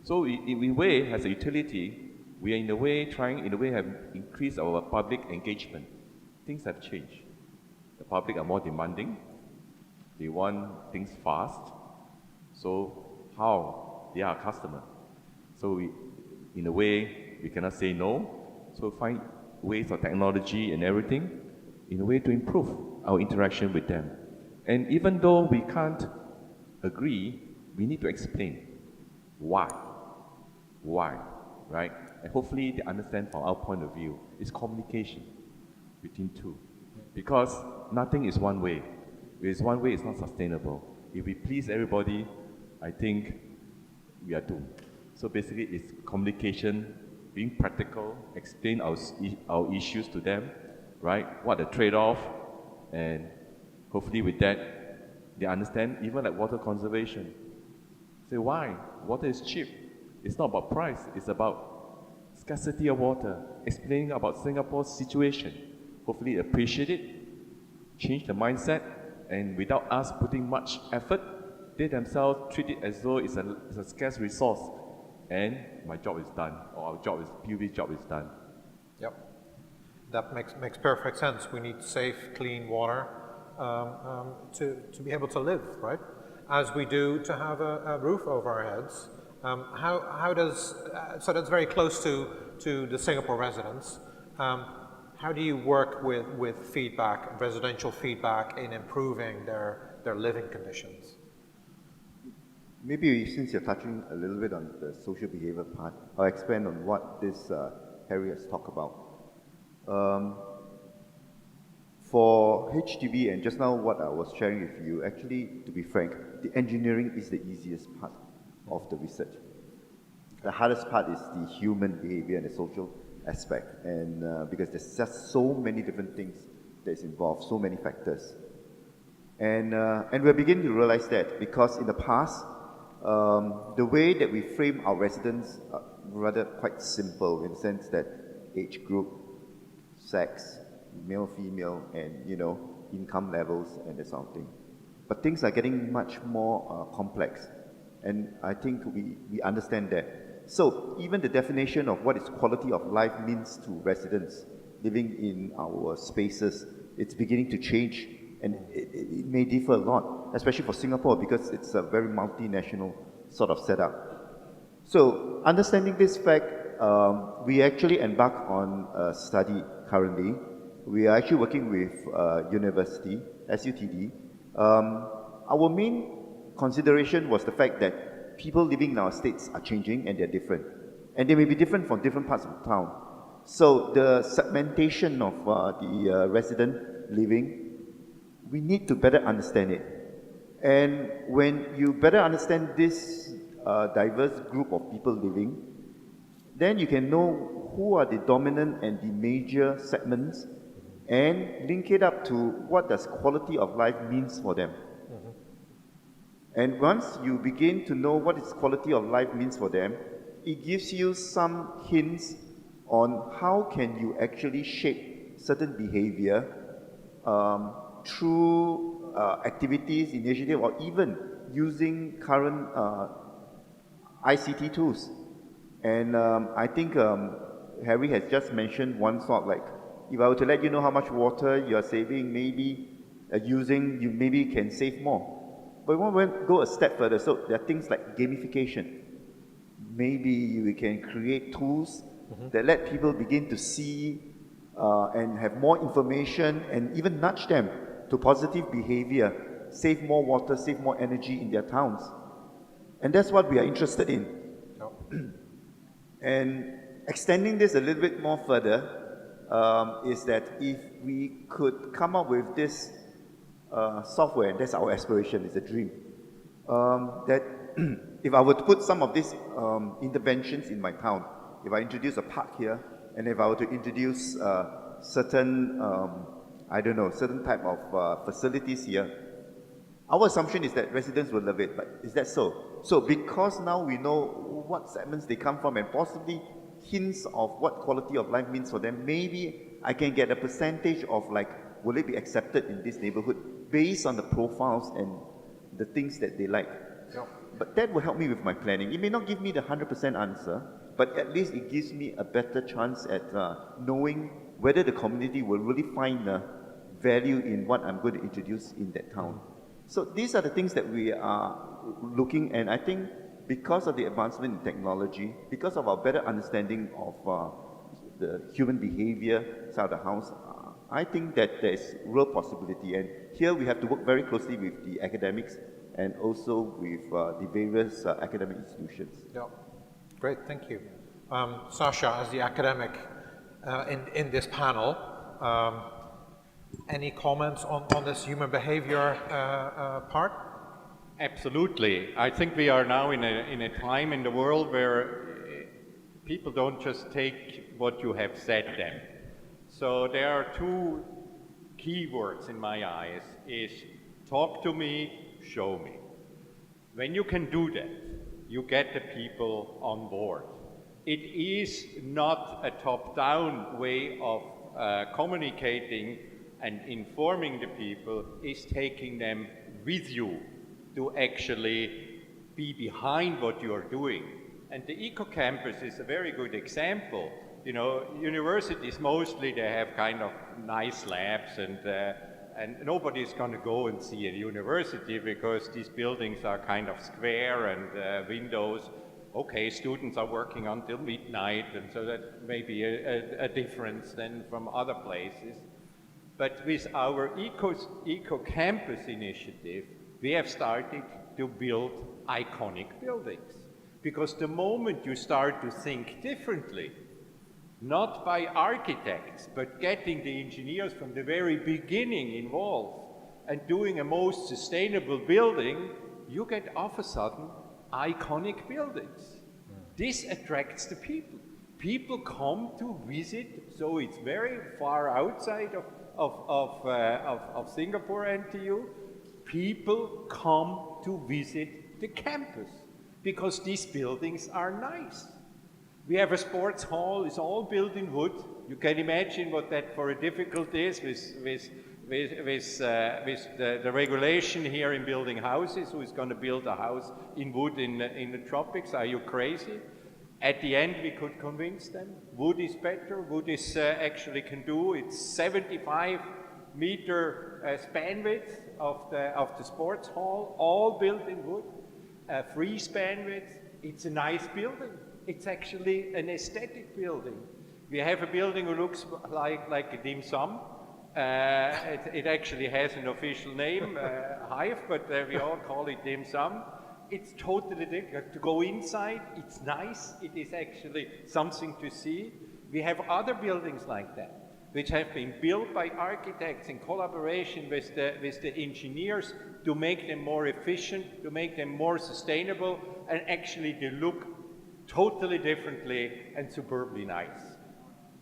So in a way, as a utility, we are in a way trying, in a way, have increased our public engagement. Things have changed. The public are more demanding. They want things fast. So how? They are a customer. So we, in a way, we cannot say no. So find ways of technology and everything in a way to improve. our interaction with them. And even though we can't agree, we need to explain why, right? And hopefully they understand from our point of view. It's communication between two. Because nothing is one way. If it's one way, it's not sustainable. If we please everybody, I think we are doomed. So basically, it's communication, being practical, explain our issues to them, right? What the trade-off, and hopefully with that, they understand, even like water conservation. Say why? Water is cheap. It's not about price, it's about scarcity of water, explaining about Singapore's situation. Hopefully appreciate it, change the mindset, and without us putting much effort, they themselves treat it as though it's a scarce resource, and my job is done, or our job is, PUB's job is done. Yep, that makes perfect sense. We need safe, clean water to be able to live, right? As we do to have a roof over our heads. How does, so that's very close to the Singapore residents. How do you work with feedback, residential feedback, in improving their living conditions? Maybe since you're touching a little bit on the social behavior part, I'll expand on what this Harry has talked about. For HDB, and just now what I was sharing with you, actually, to be frank, the engineering is the easiest part of the research. The hardest part is the human behavior and the social aspect, and because there's just so many different things that's involved, so many factors. And we're beginning to realize that, because in the past, the way that we frame our residents are rather quite simple, in the sense that age group, sex, male, female, and income levels and that sort of thing. But things are getting much more complex, and I think we understand that. So even the definition of what is quality of life means to residents living in our spaces, it's beginning to change, and it may differ a lot, especially for Singapore, because it's a very multinational sort of setup. So understanding this fact, we actually embark on a study currently. We are actually working with university, SUTD. Our main consideration was the fact that people living in our states are changing, and they're different. And they may be different from different parts of town. So the segmentation of the resident living, we need to better understand it. And when you better understand this diverse group of people living, then you can know who are the dominant and the major segments, and link it up to what does quality of life means for them. And once you begin to know what is quality of life means for them, it gives you some hints on how can you actually shape certain behavior through activities, initiative, or even using current ICT tools. And I think Harry has just mentioned one sort, like, if I were to let you know how much water you are saving, maybe using, you maybe can save more. But we want to go a step further. So there are things like gamification. Maybe we can create tools that let people begin to see and have more information, and even nudge them to positive behavior, save more water, save more energy in their towns. And that's what we are interested in. And extending this a little bit more further, is that if we could come up with this software, and that's our aspiration, it's a dream, that if I were to put some of these interventions in my town, if I introduce a park here, and if I were to introduce certain, certain type of facilities here, our assumption is that residents will love it. But is that so? So because now we know what segments they come from, and possibly hints of what quality of life means for them, maybe I can get a percentage of, like, will it be accepted in this neighborhood based on the profiles and the things that they like. But that will help me with my planning. It may not give me the 100% answer, but at least it gives me a better chance at knowing whether the community will really find value in what I'm going to introduce in that town. So these are the things that we are looking, and I think because of the advancement in technology, because of our better understanding of the human behavior side of the house, I think that there's real possibility, and here we have to work very closely with the academics and also with the various academic institutions. Yeah, great, thank you. Sasha, as the academic in this panel, any comments on this human behavior part? Absolutely. I think we are now in a time in the world where people don't just take what you have said them. So there are two key words in my eyes, is talk to me, show me. When you can do that, you get the people on board. It is not a top-down way of communicating and informing the people, is taking them with you to actually be behind what you are doing. And the eco-campus is a very good example. You know, universities mostly, they have kind of nice labs, and nobody's going to go and see a university because these buildings are kind of square and windows. Okay, students are working until midnight, and so that may be a difference than from other places. But with our eco-campus initiative, we have started to build iconic buildings. Because the moment you start to think differently, not by architects, but getting the engineers from the very beginning involved and doing a most sustainable building, you get all of a sudden iconic buildings. This attracts the people. People come to visit, so it's very far outside of Singapore NTU. People come to visit the campus because these buildings are nice. We have a sports hall, it's all built in wood. You can imagine what that for a difficulty is with the regulation here in building houses. Who is going to build a house in wood in the tropics? Are you crazy? At the end, we could convince them. Wood is better. Wood is actually can do. It's 75-meter span width of the sports hall, all built in wood. Free span width. It's a nice building. It's actually an aesthetic building. We have a building that looks like a dim sum. It actually has an official name, Hive, but we all call it dim sum. It's totally different. To go inside, it's nice. It is actually something to see. We have other buildings like that, which have been built by architects in collaboration with the engineers to make them more efficient, to make them more sustainable, and actually they look totally differently and superbly nice.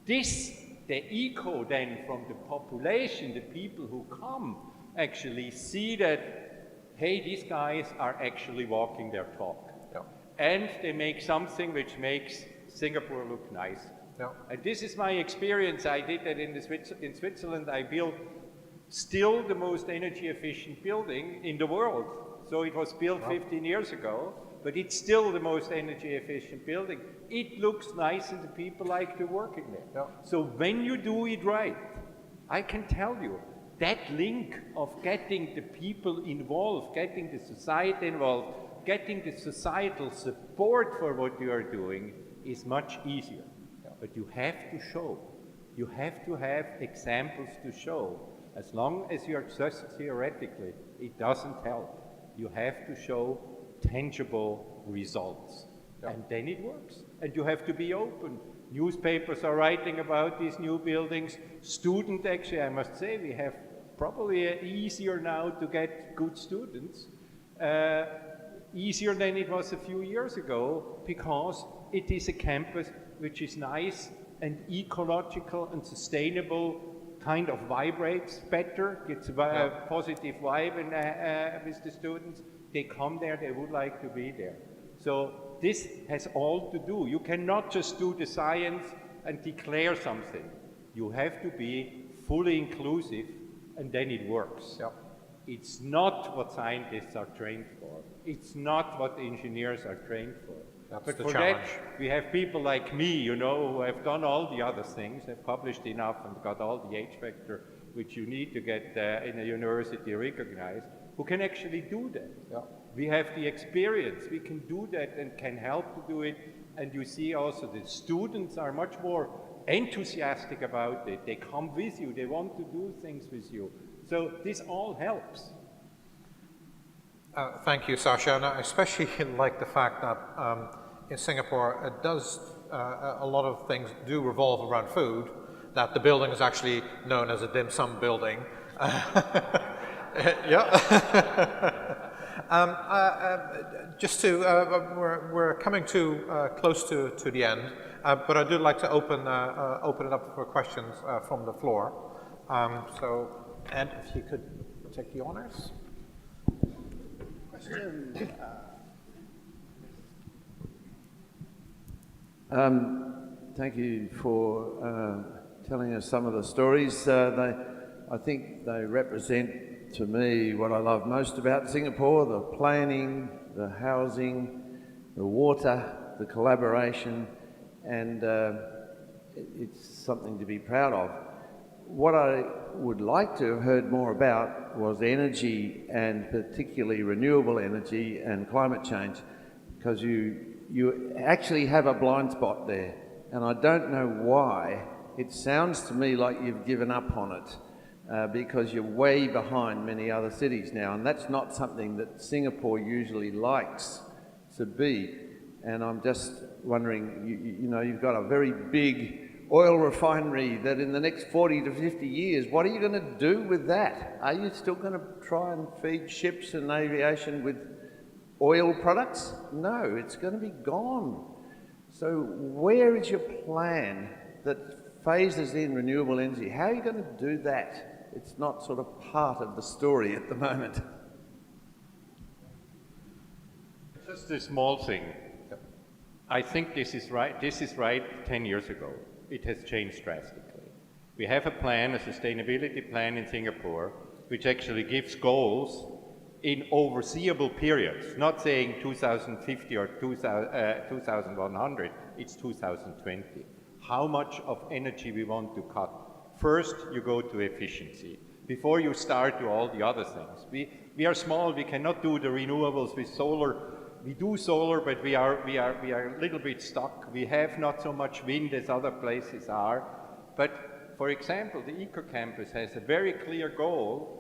This, the echo then from the population, the people who come, actually see that, hey, these guys are actually walking their talk. Yeah. And they make something which makes Singapore look nice. Yeah. And this is my experience. I did that in Switzerland. I built still the most energy efficient building in the world. So it was built 15 years ago, but it's still the most energy efficient building. It looks nice and the people like to work in there. Yeah. So when you do it right, I can tell you, that link of getting the people involved, getting the society involved, getting the societal support for what you are doing is much easier. Yeah. But you have to show. You have to have examples to show. As long as you are just theoretically, it doesn't help. You have to show tangible results. Yeah. And then it works. And you have to be open. Newspapers are writing about these new buildings. Students, actually, I must say, we have probably easier now to get good students. Easier than it was a few years ago, because it is a campus which is nice and ecological and sustainable, kind of vibrates better, gets a positive vibe with the students. They come there, they would like to be there. So this has all to do. You cannot just do the science and declare something. You have to be fully inclusive, and then it works. Yep. It's not what scientists are trained for. It's not what engineers are trained for. That's but the for challenge. that, we have people like me, you know, who have done all the other things, have published enough and got all the H factor which you need to get in a university recognized, who can actually do that. Yeah. We have the experience, we can do that and can help to do it, and you see also the students are much more enthusiastic about it. They come with you, they want to do things with you. So this all helps. Thank you, Sasha, and I especially like the fact that in Singapore it does, a lot of things do revolve around food, that the building is actually known as a dim sum building. Yeah. Just to, we're coming to close to the end, but I do like to open it up for questions from the floor. So, Ed, if you could take the honors. Question. Thank you for telling us some of the stories. I think they represent to me what I love most about Singapore: the planning, the housing, the water, the collaboration, and it's something to be proud of. What I would like to have heard more about was energy, and particularly renewable energy and climate change, because you actually have a blind spot there, and I don't know why. It sounds to me like you've given up on it because you're way behind many other cities now, and that's not something that Singapore usually likes to be. And I'm just wondering, you know, you've got a very big oil refinery that in the next 40 to 50 years, what are you going to do with that? Are you still going to try and feed ships and aviation with oil products? No, it's going to be gone. So where is your plan that phases in renewable energy? How are you going to do that? It's not sort of part of the story at the moment. Just a small thing. I think this is right. This is right 10 years ago. It has changed drastically. We have a plan, a sustainability plan in Singapore, which actually gives goals in overseeable periods, not saying 2050 or 2100, it's 2020. How much of energy we want to cut. First, you go to efficiency. Before you start to all the other things. We are small, we cannot do the renewables with solar. We do solar, but we are a little bit stuck. We have not so much wind as other places are. But for example, the Eco Campus has a very clear goal,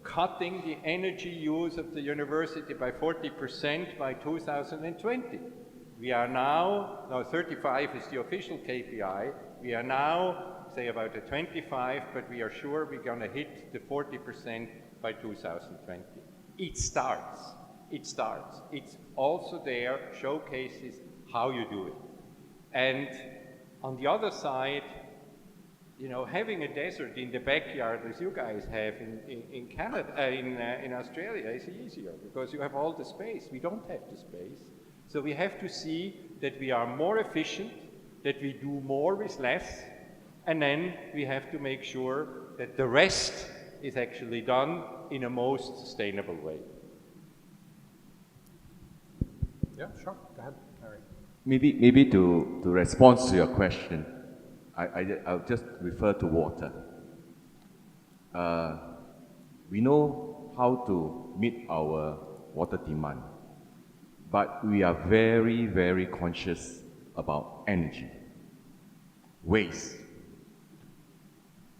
cutting the energy use of the university by 40% by 2020. We are now 35 is the official KPI. We are now, say, about a 25, but we are sure we're going to hit the 40% by 2020. It starts. It starts. It's also there, showcases how you do it. And on the other side, you know, having a desert in the backyard, as you guys have in Canada, in Australia, is easier because you have all the space. We don't have the space. So we have to see that we are more efficient, that we do more with less, and then we have to make sure that the rest is actually done in a most sustainable way. Yeah, sure. Go ahead, Harry. Maybe to respond to your question, I'll just refer to water. We know how to meet our water demand, but we are very, very conscious about energy, waste.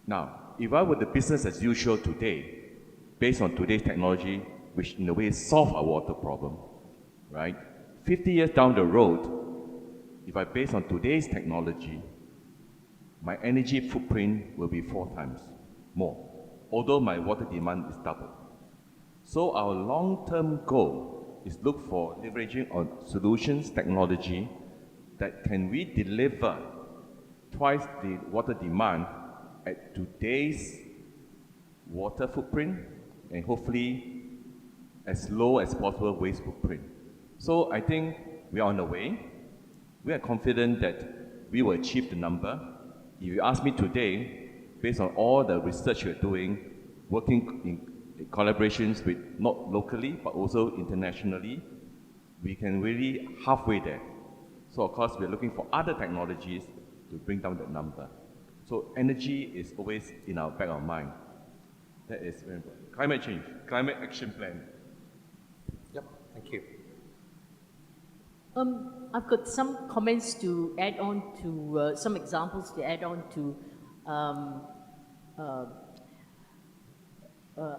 Now, if I were the business as usual today, based on today's technology, which in a way solve our water problem, right? 50 years down the road, if I base on today's technology, my energy footprint will be 4 times more, although my water demand is double. So our long-term goal is look for leveraging on solutions, technology, that can we deliver twice the water demand at today's water footprint, and hopefully as low as possible waste footprint. So I think we are on the way. We are confident that we will achieve the number. If you ask me today, based on all the research we're doing, working in collaborations with not locally, but also internationally, we can really halfway there. So of course, we're looking for other technologies to bring down that number. So energy is always in our back of mind. That is very important. Climate change, climate action plan. Yep, thank you. I've got some comments to add on to, some examples to add on to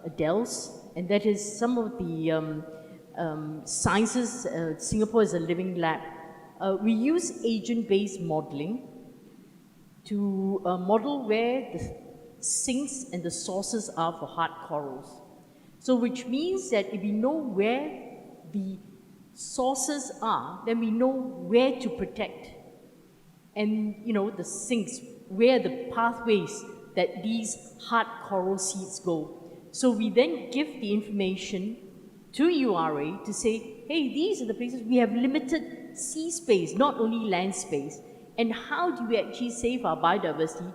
Adele's, and that is some of the sciences. Singapore is a living lab. We use agent-based modeling to model where the sinks and the sources are for hard corals. So which means that if we know where the sources are, then we know where to protect. And, you know, the sinks, where the pathways that these hard coral seeds go. So we then give the information to URA to say, hey, these are the places we have limited sea space, not only land space. And how do we actually save our biodiversity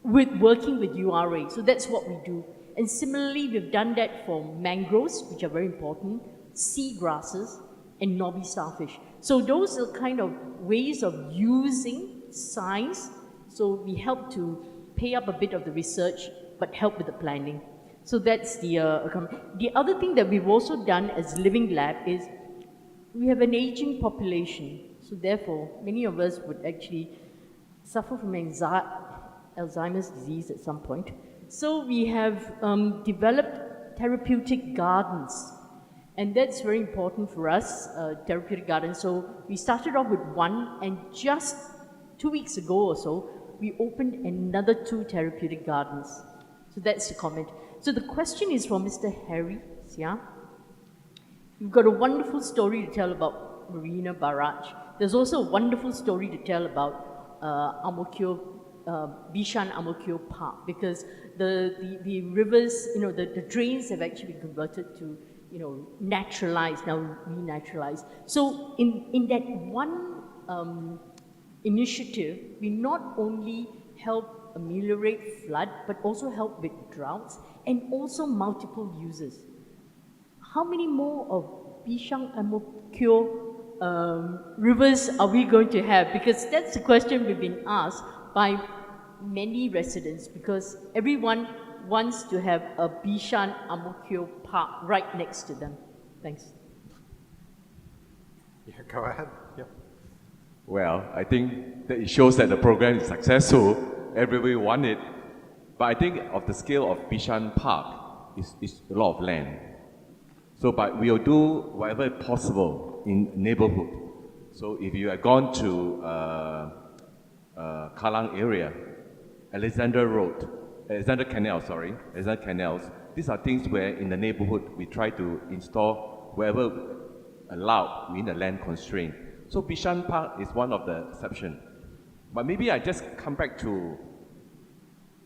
with working with URA? So that's what we do. And similarly, we've done that for mangroves, which are very important, sea grasses, and knobby starfish. So those are kind of ways of using science. So we help to pay up a bit of the research, but help with the planning. So that's the other thing that we've also done as Living Lab is we have an aging population. So therefore, many of us would actually suffer from Alzheimer's disease at some point. So we have developed therapeutic gardens. And that's very important for us, therapeutic gardens. So we started off with one, and just 2 weeks ago or so, we opened another 2 therapeutic gardens. So that's the comment. So the question is from Mr. Harry Seah. You've got a wonderful story to tell about Marina Barrage. There's also a wonderful story to tell about Bishan Ang Mo Kio Park, because the rivers, you know, the drains have actually been converted to, you know, naturalized, now renaturalized. So in that one initiative, we not only help ameliorate flood, but also help with droughts and also multiple uses. How many more of Bishan Ang Mo Kio rivers are we going to have? Because that's the question we've been asked by many residents, because everyone wants to have a Bishan Ang Mo Kio Park right next to them. Thanks. Yeah, go ahead. Yep. Well, I think that it shows that the program is successful. Everybody want it. But I think of the scale of Bishan Park is a lot of land. So, but we'll do whatever possible in neighborhood. So if you have gone to Kallang area, Alexander Canals, these are things where in the neighborhood we try to install wherever allowed within the land constraint. So Bishan Park is one of the exceptions. But maybe I just come back to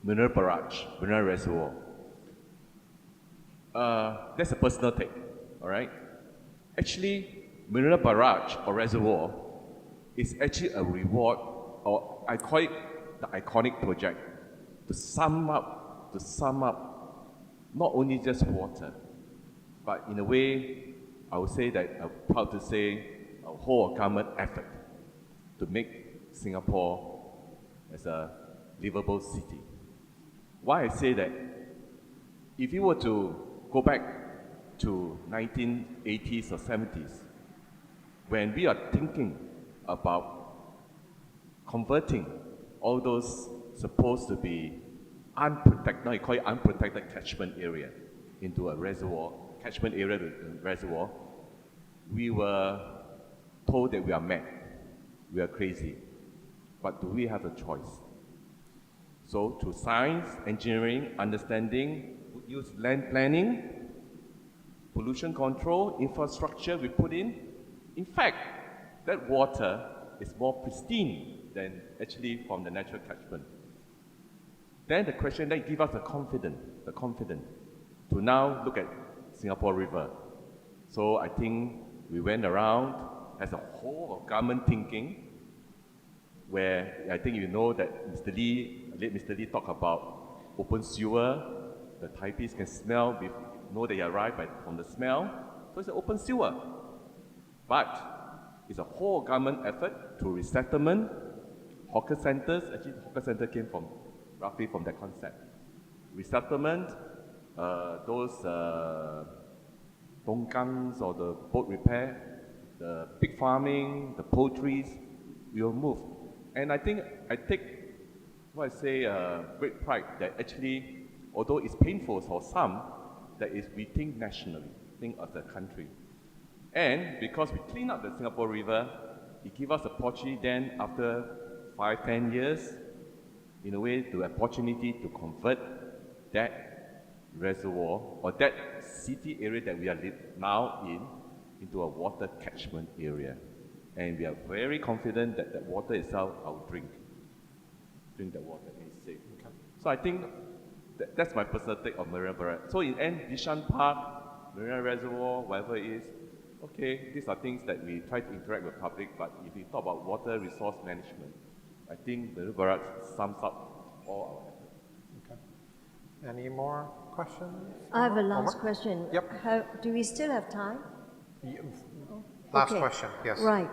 Mineral Barrage, Mineral Reservoir. That's a personal take, all right? Actually, Mineral Barrage or Reservoir is actually a reward, or I call it the iconic project, to sum up not only just water, but in a way, I would say that I'm proud to say a whole government effort to make Singapore as a livable city. Why I say that? If you were to go back to 1980s or 70s, when we are thinking about converting all those supposed to be unprotected, now you call it unprotected catchment area, into a reservoir, catchment area to a reservoir, we were told that we are mad, we are crazy. But do we have a choice? So through science, engineering, understanding, use land planning, pollution control, infrastructure we put in fact, that water is more pristine than actually from the natural catchment. Then the question then gives us the confidence to now look at Singapore River. So I think we went around as a whole of government thinking, where I think you know that late Mr. Lee talked about open sewer, the Thaipees can smell, know they arrive from the smell, so it's an open sewer. But it's a whole government effort to resettlement, hawker centers, actually hawker center came from roughly from that concept. Resettlement, those tongkangs or the boat repair, the pig farming, the poultry, we will move. And I think I take, what I say, great pride that actually, although it's painful for some, that is we think nationally, think of the country. And because we clean up the Singapore River, it gives us a opportunity then after 5-10 years, in a way, the opportunity to convert that reservoir or that city area that we are now in into a water catchment area. And we are very confident that the water itself, I'll drink the water and it's safe. Okay. So I think that's my personal take of Marina Barrage. So in end, Bishan Park, Marina Reservoir, whatever it is, okay, these are things that we try to interact with public, but if we talk about water resource management, I think Marina Barrage sums up all our efforts. Okay. Any more questions? I have a Omar? last question. Yep. Do we still have time? Last Okay. question, yes. Right.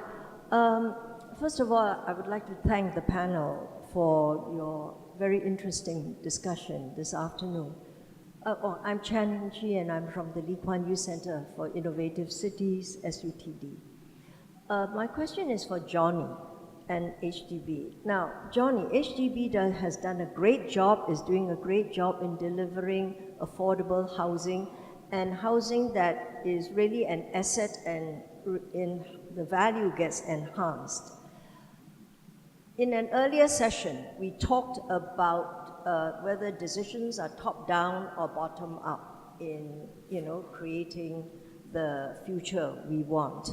First of all, I would like to thank the panel for your very interesting discussion this afternoon. I'm Chan Chi, and I'm from the Lee Kuan Yew Center for Innovative Cities, SUTD. My question is for Johnny and HDB. Now, Johnny, HDB has done a great job, is doing a great job in delivering affordable housing, and housing that is really an asset and in the value gets enhanced. In an earlier session, we talked about whether decisions are top-down or bottom-up in, creating the future we want.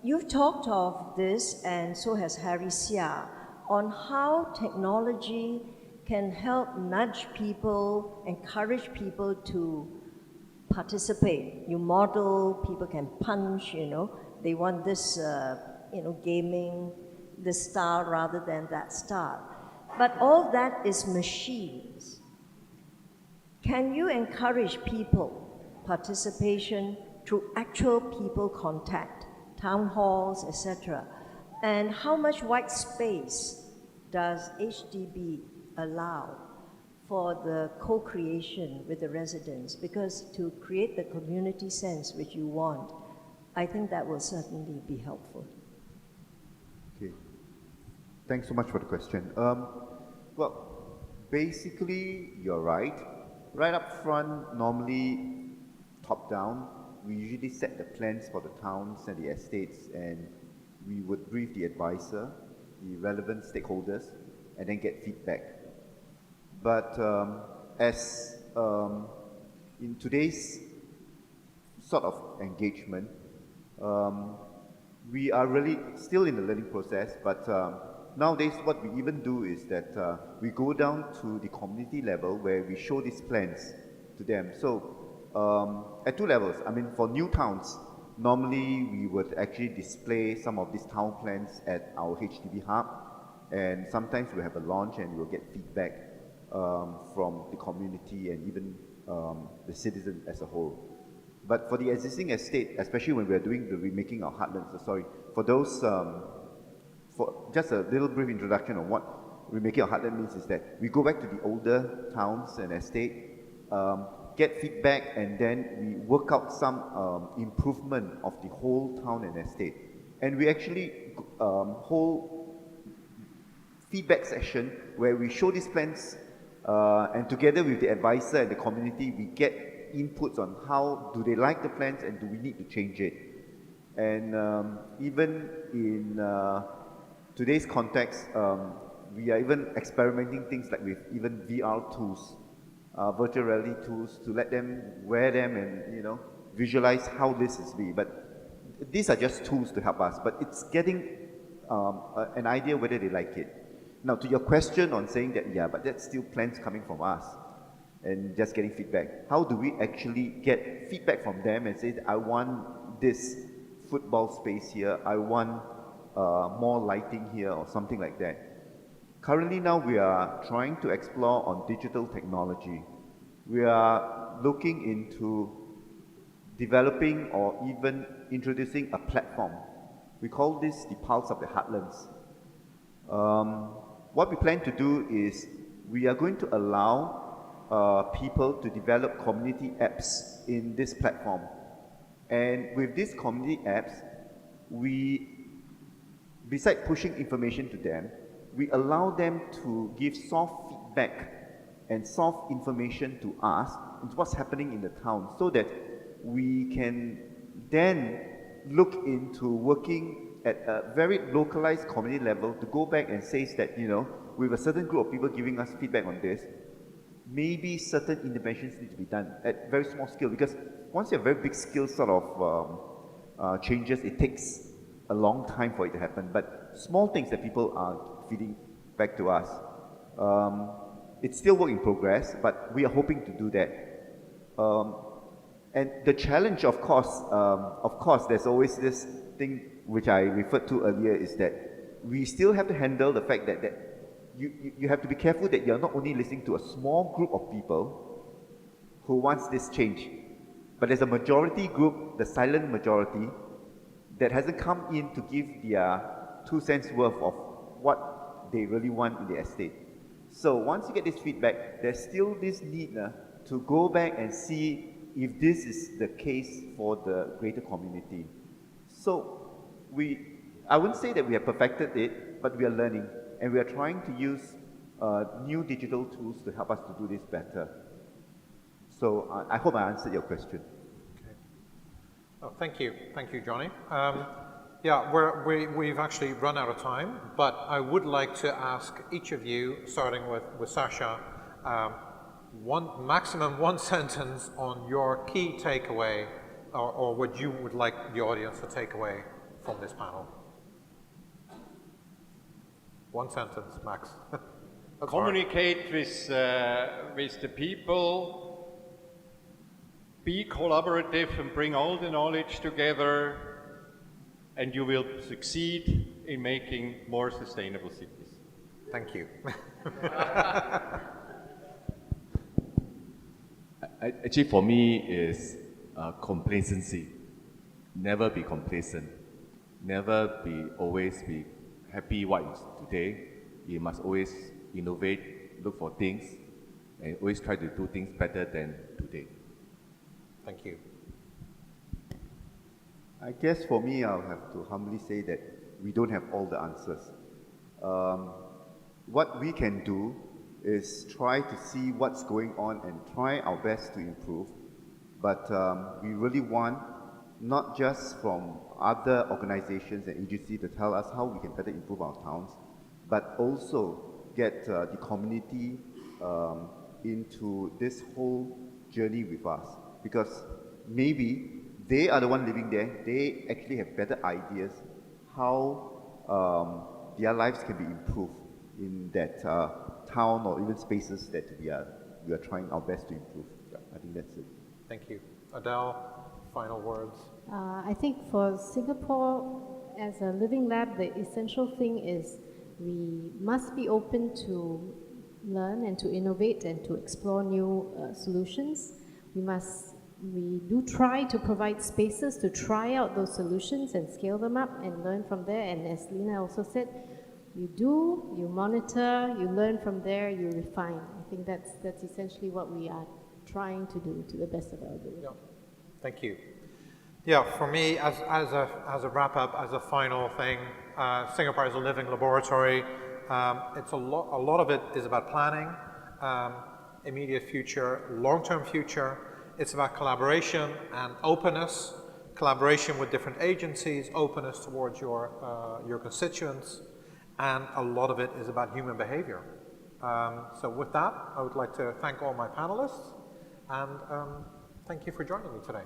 You've talked of this, and so has Harry Seah, on how technology can help nudge people, encourage people to participate. You model, people can punch, they want this, gaming, this style rather than that style. But all that is machines. Can you encourage people participation through actual people contact, town halls, etc.? And how much white space does HDB allow for the co-creation with the residents? Because to create the community sense which you want, I think that will certainly be helpful. Okay. Thanks so much for the question. Well, basically, you're right. Right up front, normally top down, we usually set the plans for the towns and the estates, and we would brief the advisor, the relevant stakeholders, and then get feedback. But as in today's sort of engagement, we are really still in the learning process, but nowadays what we even do is that we go down to the community level where we show these plans to them. So at two levels, I mean, for new towns, normally we would actually display some of these town plans at our HDB hub, and sometimes we have a launch and we'll get feedback from the community and even the citizen as a whole. But for the existing estate, especially when we are doing the remaking of heartlands, for those, for just a little brief introduction on what remaking of heartland means is that we go back to the older towns and estate, get feedback, and then we work out some improvement of the whole town and estate. And we actually hold feedback session where we show these plans, and together with the advisor and the community, we get inputs on how do they like the plans and do we need to change it. And even in today's context, we are even experimenting things like with even VR tools, virtual reality tools, to let them wear them and visualize how this is be. But these are just tools to help us, but it's getting an idea whether they like it. Now, to your question on saying that, yeah, but that's still plans coming from us and just getting feedback. How do we actually get feedback from them and say, I want this football space here, I want more lighting here or something like that? Currently now we are trying to explore on digital technology. We are looking into developing or even introducing a platform. We call this the Pulse of the Heartlands. What we plan to do is we are going to allow people to develop community apps in this platform. And with these community apps, we, besides pushing information to them, we allow them to give soft feedback and soft information to us into what's happening in the town, so that we can then look into working at a very localized community level to go back and say that, you know, with a certain group of people giving us feedback on this, maybe certain interventions need to be done at very small scale, because once you have very big scale sort of changes, it takes a long time for it to happen. But small things that people are feeding back to us, it's still work in progress, but we are hoping to do that. And the challenge, of course, there's always this thing which I referred to earlier, is that we still have to handle the fact that you have to be careful that you're not only listening to a small group of people who wants this change, but there's a majority group, the silent majority, that hasn't come in to give their 2 cents worth of what they really want in the estate. So once you get this feedback, there's still this need to go back and see if this is the case for the greater community. So I wouldn't say that we have perfected it, but we are learning, and we are trying to use new digital tools to help us to do this better. So I hope I answered your question. Okay. Oh, thank you, Johnny. Yeah, we've actually run out of time, but I would like to ask each of you, starting with Sasha, maximum one sentence on your key takeaway, or what you would like the audience to take away from this panel. One sentence, Max. Communicate with the people, be collaborative and bring all the knowledge together, and you will succeed in making more sustainable cities. Thank you. Actually, for me, is complacency. Never be complacent. Never always be happy what is today. You must always innovate, look for things, and always try to do things better than today. Thank you. I guess for me, I'll have to humbly say that we don't have all the answers. What we can do is try to see what's going on and try our best to improve. But we really want, not just from other organizations and agencies to tell us how we can better improve our towns, but also get the community into this whole journey with us. Because maybe they are the one living there, they actually have better ideas how their lives can be improved in that town or even spaces that we are trying our best to improve. Yeah, I think that's it. Thank you. Adele, final words. I think for Singapore, as a living lab, the essential thing is we must be open to learn and to innovate and to explore new solutions. We do try to provide spaces to try out those solutions and scale them up and learn from there. And as Lena also said, you monitor, you learn from there, you refine. I think that's essentially what we are trying to do to the best of our ability. Yeah. Thank you. Yeah, for me, as a wrap up, as a final thing, Singapore is a living laboratory. It's a lot of it is about planning, immediate future, long-term future. It's about collaboration and openness, collaboration with different agencies, openness towards your constituents, and a lot of it is about human behavior. So with that, I would like to thank all my panelists, and thank you for joining me today.